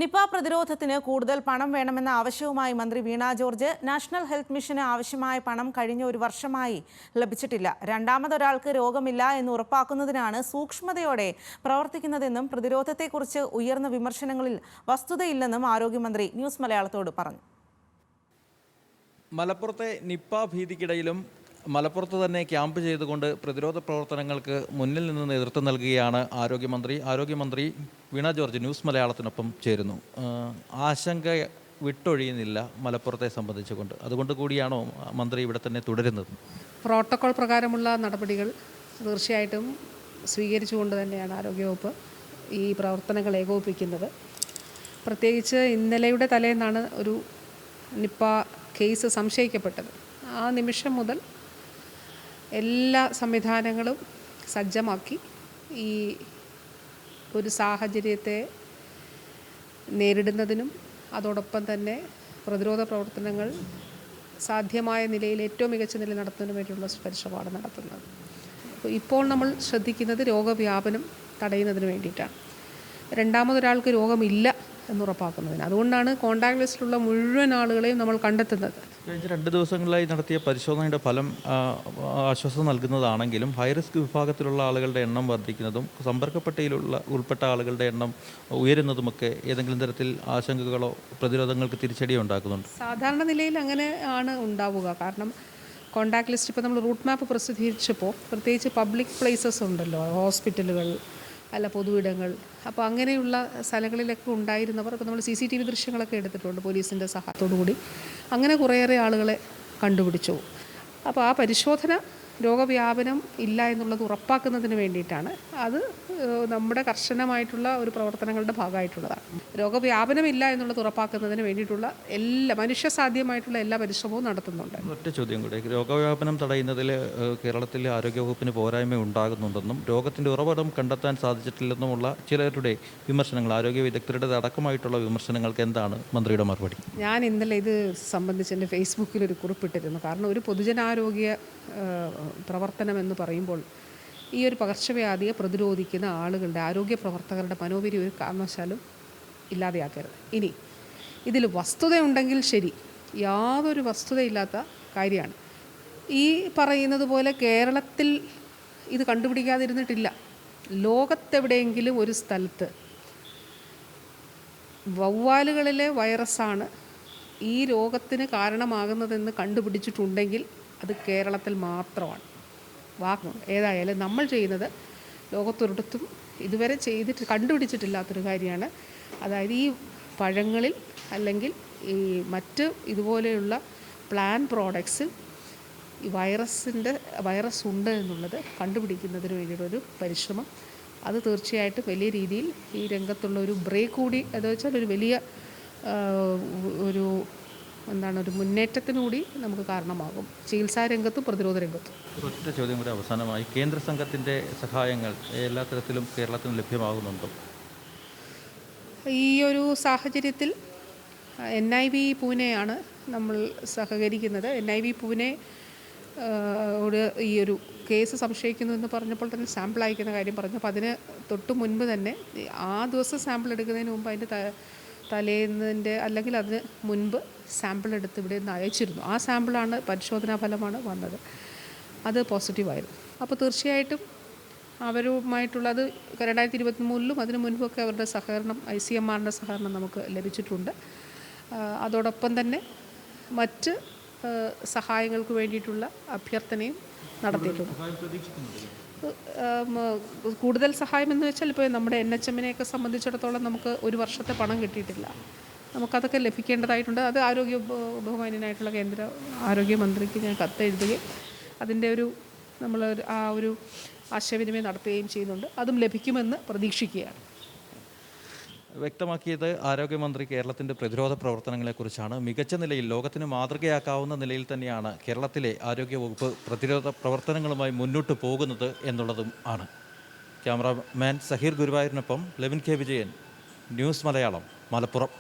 Nipah പ്രതിരോധത്തിന് കൂടുതൽ പണം വേണമെന്ന ആവശ്യവുമായി മന്ത്രി വീണ ജോർജ്. നാഷണൽ ഹെൽത്ത് മിഷന് ആവശ്യമായ പണം കഴിഞ്ഞ ഒരു വർഷമായി ലഭിച്ചിട്ടില്ല. രണ്ടാമതൊരാൾക്ക് രോഗമില്ല എന്ന് ഉറപ്പാക്കുന്നതിനാണ് സൂക്ഷ്മതയോടെ പ്രവർത്തിക്കുന്നതെന്നും പ്രതിരോധത്തെക്കുറിച്ച് ഉയർന്ന വിമർശനങ്ങളിൽ വസ്തുതയില്ലെന്നും ആരോഗ്യമന്ത്രി ന്യൂസ് മലയാളത്തോട് പറഞ്ഞു. മലപ്പുറത്തെ നിപ ഭീതിക്കിടയിലും മലപ്പുറത്ത് തന്നെ ക്യാമ്പ് ചെയ്തുകൊണ്ട് പ്രതിരോധ പ്രവർത്തനങ്ങൾക്ക് മുന്നിൽ നിന്ന് നേതൃത്വം നൽകുകയാണ് ആരോഗ്യമന്ത്രി വീണ ജോർജ് ന്യൂസ് മലയാളത്തിനൊപ്പം ചേരുന്നു. ആശങ്ക വിട്ടൊഴിയുന്നില്ല മലപ്പുറത്തെ സംബന്ധിച്ചുകൊണ്ട്. അതുകൊണ്ട് കൂടിയാണോ മന്ത്രി ഇവിടെ തന്നെ തുടരുന്നത്? പ്രോട്ടോകോൾ പ്രകാരമുള്ള നടപടികൾ തീർച്ചയായിട്ടും സ്വീകരിച്ചുകൊണ്ട് തന്നെയാണ് ആരോഗ്യവകുപ്പ് ഈ പ്രവർത്തനങ്ങൾ ഏകോപിപ്പിക്കുന്നത്. പ്രത്യേകിച്ച് ഇന്നലെയുടെ തലേന്നാണ് ഒരു നിപ കേസ് സംശയിക്കപ്പെട്ടത്. ആ നിമിഷം മുതൽ എല്ലാ സംവിധാനങ്ങളും സജ്ജമാക്കി ഈ ഒരു സാഹചര്യത്തെ നേരിടുന്നതിനും അതോടൊപ്പം തന്നെ പ്രതിരോധ പ്രവർത്തനങ്ങൾ സാധ്യമായ നിലയിൽ ഏറ്റവും മികച്ച നിലയിൽ നടത്തുന്നതിന് വേണ്ടിയുള്ള പരിശ്രമമാണ് നടത്തുന്നത്. ഇപ്പോൾ നമ്മൾ ശ്രദ്ധിക്കുന്നത് രോഗവ്യാപനം തടയുന്നതിന് വേണ്ടിയിട്ടാണ്. രണ്ടാമതൊരാൾക്ക് രോഗമില്ല എന്നുറപ്പാക്കുന്നതിന്. അതുകൊണ്ടാണ് കോൺടാക്ട് ലിസ്റ്റിലുള്ള മുഴുവൻ ആളുകളെയും നമ്മൾ കണ്ടെത്തുന്നത്. കഴിഞ്ഞ 2 ദിവസങ്ങളിലായി നടത്തിയ പരിശോധനയുടെ ഫലം ആശ്വാസം നൽകുന്നതാണെങ്കിലും ഹൈറിസ്ക് വിഭാഗത്തിലുള്ള ആളുകളുടെ എണ്ണം വർദ്ധിക്കുന്നതും ഉൾപ്പെട്ട ആളുകളുടെ എണ്ണം ഉയരുന്നതുമൊക്കെ ഏതെങ്കിലും തരത്തിൽ ആശങ്കകളോ പ്രതിരോധങ്ങൾക്ക് തിരിച്ചടിയോ ഉണ്ടാക്കുന്നുണ്ട്? സാധാരണ നിലയിൽ അങ്ങനെ ആണ് ഉണ്ടാവുക. കാരണം കോൺടാക്ട് ലിസ്റ്റ് ഇപ്പോൾ നമ്മൾ റൂട്ട് മാപ്പ് പ്രസിദ്ധീകരിച്ചപ്പോൾ പ്രത്യേകിച്ച് പബ്ലിക് പ്ലേസസ് ഉണ്ടല്ലോ, ഹോസ്പിറ്റലുകൾ അല്ല പൊതുവിടങ്ങൾ, അപ്പോൾ അങ്ങനെയുള്ള സ്ഥലങ്ങളിലൊക്കെ ഉണ്ടായിരുന്നവർ ഇപ്പോൾ നമ്മൾ CCTV ദൃശ്യങ്ങളൊക്കെ എടുത്തിട്ടുണ്ട് പോലീസിൻ്റെ സഹായത്തോടു കൂടി. അങ്ങനെ കുറേയേറെ ആളുകളെ കണ്ടുപിടിച്ചു. അപ്പോൾ ആ പരിശോധന രോഗവ്യാപനം ഇല്ല എന്നുള്ളത് ഉറപ്പാക്കുന്നതിന് വേണ്ടിയിട്ടാണ്. അത് നമ്മുടെ കർശനമായിട്ടുള്ള ഒരു പ്രവർത്തനങ്ങളുടെ ഭാഗമായിട്ടുള്ളതാണ്. രോഗവ്യാപനമില്ല എന്നുള്ളത് ഉറപ്പാക്കുന്നതിന് വേണ്ടിയിട്ടുള്ള മനുഷ്യസാധ്യമായിട്ടുള്ള എല്ലാ പരിശ്രമവും നടത്തുന്നുണ്ട്. ഒറ്റ ചോദ്യം കൂടെ, രോഗവ്യാപനം തടയുന്നതിൽ കേരളത്തിലെ ആരോഗ്യവകുപ്പിന് പോരായ്മ ഉണ്ടാകുന്നുണ്ടെന്നും രോഗത്തിൻ്റെ ഉറവിടം കണ്ടെത്താൻ സാധിച്ചിട്ടില്ലെന്നുമുള്ള ചിലരുടെ വിമർശനങ്ങൾ, ആരോഗ്യ വിദഗ്ധരുടെ അടക്കമായിട്ടുള്ള വിമർശനങ്ങൾക്ക് എന്താണ് മന്ത്രിയുടെ മറുപടി? ഞാൻ ഇന്നലെ ഇത് സംബന്ധിച്ച് എൻ്റെ ഫേസ്ബുക്കിലൊരു കുറിപ്പിട്ടിരുന്നു. കാരണം ഒരു പൊതുജനാരോഗ്യ പ്രവർത്തനം എന്ന് പറയുമ്പോൾ ഈ ഒരു പകർച്ചവ്യാധിയെ പ്രതിരോധിക്കുന്ന ആളുകളുടെ, ആരോഗ്യ പ്രവർത്തകരുടെ മനോവീര്യം ഒരു കാരണവശാലും ഇല്ലാതെയാക്കരുത്. ഇനി ഇതിൽ വസ്തുതയുണ്ടെങ്കിൽ ശരി, യാതൊരു വസ്തുതയില്ലാത്ത കാര്യമാണ് ഈ പറയുന്നത് പോലെ കേരളത്തിൽ ഇത് കണ്ടുപിടിക്കാതിരുന്നിട്ടില്ല. ലോകത്തെവിടെയെങ്കിലും ഒരു സ്ഥലത്ത് വവ്വാലുകളിലെ വൈറസാണ് ഈ രോഗത്തിന് കാരണമാകുന്നതെന്ന് കണ്ടുപിടിച്ചിട്ടുണ്ടെങ്കിൽ അത് കേരളത്തിൽ മാത്രമാണ്. ഏതായാലും നമ്മൾ ചെയ്യുന്നത് ലോകത്തൊരിടത്തും ഇതുവരെ കണ്ടുപിടിച്ചിട്ടില്ലാത്തൊരു കാര്യമാണ്. അതായത് ഈ പഴങ്ങളിൽ അല്ലെങ്കിൽ ഈ മറ്റ് ഇതുപോലെയുള്ള പ്ലാൻ പ്രോഡക്ട്സിൽ ഈ വൈറസ് ഉണ്ട് എന്നുള്ളത് കണ്ടുപിടിക്കുന്നതിന് വേണ്ടിയിട്ടൊരു പരിശ്രമം. അത് തീർച്ചയായിട്ടും വലിയ രീതിയിൽ ഈ രംഗത്തുള്ള ഒരു ബ്രേക്ക് കൂടി, എന്ന് വെച്ചാൽ ഒരു വലിയ ഒരു മുന്നേറ്റത്തിന് കൂടി നമുക്ക് കാരണമാകും, ചികിത്സാ രംഗത്തും പ്രതിരോധ രംഗത്തും. ഒറ്റ ചോദ്യം കൂടി അവസാനമായി, കേന്ദ്ര സംഘത്തിൻ്റെ സഹായങ്ങൾ എല്ലാ തരത്തിലും കേരളത്തിന് ലഭ്യമാകുന്നുണ്ടോ? ഈ ഒരു സാഹചര്യത്തിൽ NIV പൂനെയാണ് നമ്മൾ സഹകരിക്കുന്നത്. NIV പൂനെ ഈ ഒരു കേസ് സംശയിക്കുന്നു എന്ന് പറഞ്ഞപ്പോൾ തന്നെ സാമ്പിൾ അയക്കുന്ന കാര്യം പറഞ്ഞു. അപ്പോൾ അതിന് തൊട്ട് മുൻപ് തന്നെ ആ ദിവസം സാമ്പിൾ എടുക്കുന്നതിന് മുമ്പ് അതിൻ്റെ തലേന്നതിൻ്റെ അല്ലെങ്കിൽ അതിന് മുൻപ് സാമ്പിൾ എടുത്ത് ഇവിടെ നിന്ന് അയച്ചിരുന്നു. ആ സാമ്പിളാണ്, പരിശോധനാ ഫലമാണ് വന്നത്. അത് പോസിറ്റീവായിരുന്നു. അപ്പോൾ തീർച്ചയായിട്ടും അവരുമായിട്ടുള്ളത് 2023 അതിന് മുൻപൊക്കെ അവരുടെ സഹകരണം, ICMRൻ്റെ സഹകരണം നമുക്ക് ലഭിച്ചിട്ടുണ്ട്. അതോടൊപ്പം തന്നെ മറ്റ് സഹായങ്ങൾക്ക് വേണ്ടിയിട്ടുള്ള അഭ്യർത്ഥനയും നടത്തിയിട്ടുണ്ട്. കൂടുതൽ സഹായം എന്ന് വെച്ചാൽ ഇപ്പോൾ നമ്മുടെ NHMനെയൊക്കെ സംബന്ധിച്ചിടത്തോളം നമുക്ക് ഒരു വർഷത്തെ പണം കിട്ടിയിട്ടില്ല. നമുക്കതൊക്കെ ലഭിക്കേണ്ടതായിട്ടുണ്ട്. അത് ബഹുമാന്യനായിട്ടുള്ള കേന്ദ്ര ആരോഗ്യമന്ത്രിക്ക് ഞാൻ കത്തെഴുതുകയും അതിൻ്റെ നമ്മൾ ആ ഒരു ആശയവിനിമയം നടത്തുകയും ചെയ്യുന്നുണ്ട്. അതും ലഭിക്കുമെന്ന് പ്രതീക്ഷിക്കുകയാണ്. വ്യക്തമാക്കിയത് ആരോഗ്യമന്ത്രി കേരളത്തിൻ്റെ പ്രതിരോധ പ്രവർത്തനങ്ങളെക്കുറിച്ചാണ്. മികച്ച നിലയിൽ, ലോകത്തിന് മാതൃകയാക്കാവുന്ന നിലയിൽ തന്നെയാണ് കേരളത്തിലെ ആരോഗ്യവകുപ്പ് പ്രതിരോധ പ്രവർത്തനങ്ങളുമായി മുന്നോട്ട് പോകുന്നത് എന്നുള്ളതും ആണ്. ക്യാമറാമാൻ സഹീർ ഗുരുവായൂരിനൊപ്പം ലെവിൻ K. വിജയൻ, ന്യൂസ് മലയാളം, മലപ്പുറം.